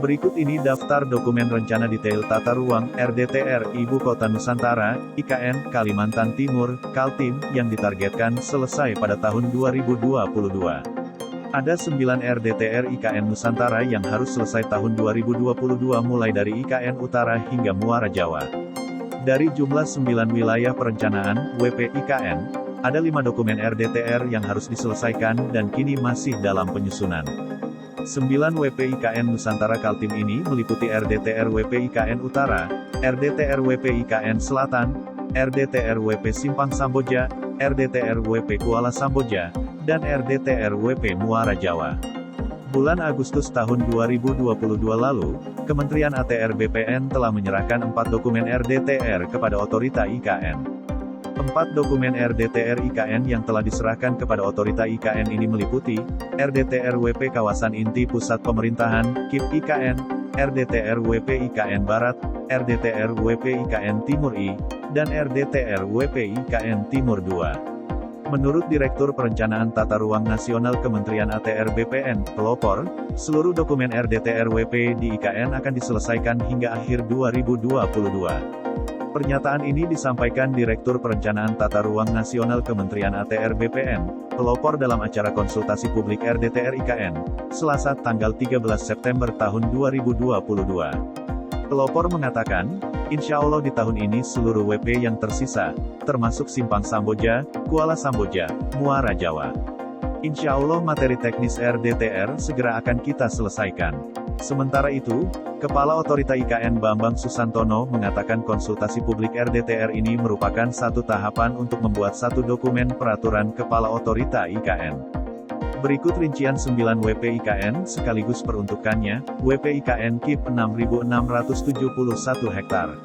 Berikut ini daftar dokumen rencana detail tata ruang RDTR Ibu Kota Nusantara, IKN, Kalimantan Timur, Kaltim, yang ditargetkan selesai pada tahun 2022. Ada 9 RDTR IKN Nusantara yang harus selesai tahun 2022 mulai dari IKN Utara hingga Muara Jawa. Dari jumlah 9 wilayah perencanaan, WP IKN, ada 5 dokumen RDTR yang harus diselesaikan dan kini masih dalam penyusunan. 9 WP IKN Nusantara Kaltim ini meliputi RDTR WP IKN Utara, RDTR WP IKN Selatan, RDTR WP Simpang Samboja, RDTR WP Kuala Samboja, dan RDTR WP Muara Jawa. Bulan Agustus tahun 2022 lalu, Kementerian ATR BPN telah menyerahkan 4 dokumen RDTR kepada Otorita IKN. 4 dokumen RDTR IKN yang telah diserahkan kepada Otorita IKN ini meliputi, RDTR WP Kawasan Inti Pusat Pemerintahan, KIP IKN, RDTR WP IKN Barat, RDTR WP IKN Timur I, dan RDTR WP IKN Timur II. Menurut Direktur Perencanaan Tata Ruang Nasional Kementerian ATR BPN, pelopor, seluruh dokumen RDTR WP di IKN akan diselesaikan hingga akhir 2022. Pernyataan ini disampaikan Direktur Perencanaan Tata Ruang Nasional Kementerian ATR BPN, pelopor dalam acara konsultasi publik RDTR IKN, Selasa tanggal 13 September tahun 2022. Pelopor mengatakan, insya Allah di tahun ini seluruh WP yang tersisa, termasuk Simpang Samboja, Kuala Samboja, Muara Jawa. Insya Allah materi teknis RDTR segera akan kita selesaikan. Sementara itu, Kepala Otorita IKN Bambang Susantono mengatakan konsultasi publik RDTR ini merupakan satu tahapan untuk membuat satu dokumen peraturan Kepala Otorita IKN. Berikut rincian 9 WP IKN sekaligus peruntukannya. WP IKN KIP 6.671 hektar.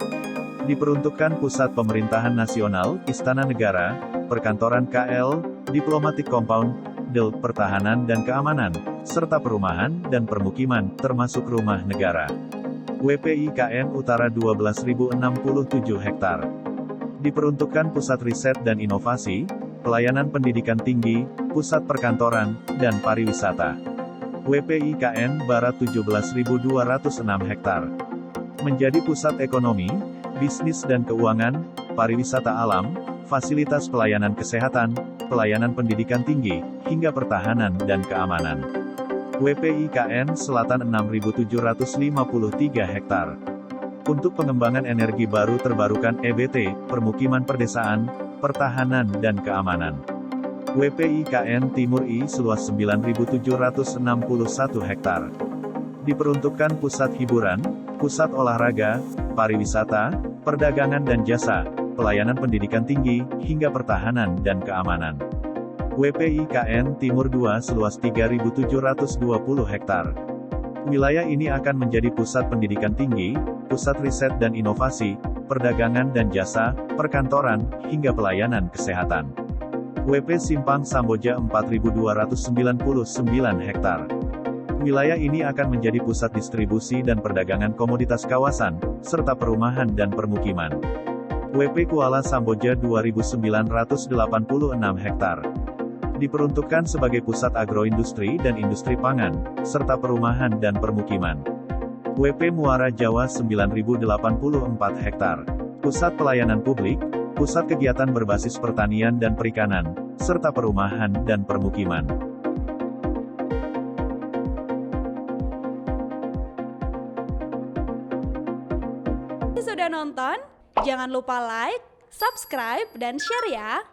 Diperuntukkan Pusat Pemerintahan Nasional, Istana Negara, Perkantoran KL, Diplomatic Compound, DEL, Pertahanan dan Keamanan, serta perumahan dan permukiman, termasuk rumah negara. WP IKN Utara 12.067 hektar. Diperuntukkan Pusat Riset dan Inovasi, Pelayanan Pendidikan Tinggi, Pusat Perkantoran, dan Pariwisata. WP IKN Barat 17.206 hektar. Menjadi pusat ekonomi, bisnis dan keuangan, pariwisata alam, fasilitas pelayanan kesehatan, pelayanan pendidikan tinggi, hingga pertahanan dan keamanan. WP IKN Selatan 6.753 hektar. Untuk pengembangan energi baru terbarukan EBT, permukiman perdesaan, pertahanan dan keamanan. WP IKN Timur I seluas 9.761 hektar. Diperuntukkan pusat hiburan, pusat olahraga, pariwisata, perdagangan dan jasa, pelayanan pendidikan tinggi, hingga pertahanan dan keamanan. WP IKN Timur II seluas 3.720 hektar. Wilayah ini akan menjadi pusat pendidikan tinggi, pusat riset dan inovasi, perdagangan dan jasa, perkantoran, hingga pelayanan kesehatan. WP Simpang Samboja 4.299 hektar. Wilayah ini akan menjadi pusat distribusi dan perdagangan komoditas kawasan, serta perumahan dan permukiman. WP Kuala Samboja 2.986 hektar. Diperuntukkan sebagai pusat agroindustri dan industri pangan, serta perumahan dan permukiman. WP Muara Jawa 9.084 hektar. Pusat pelayanan publik, pusat kegiatan berbasis pertanian dan perikanan, serta perumahan dan permukiman. Sudah nonton? Jangan lupa like, subscribe, dan share ya!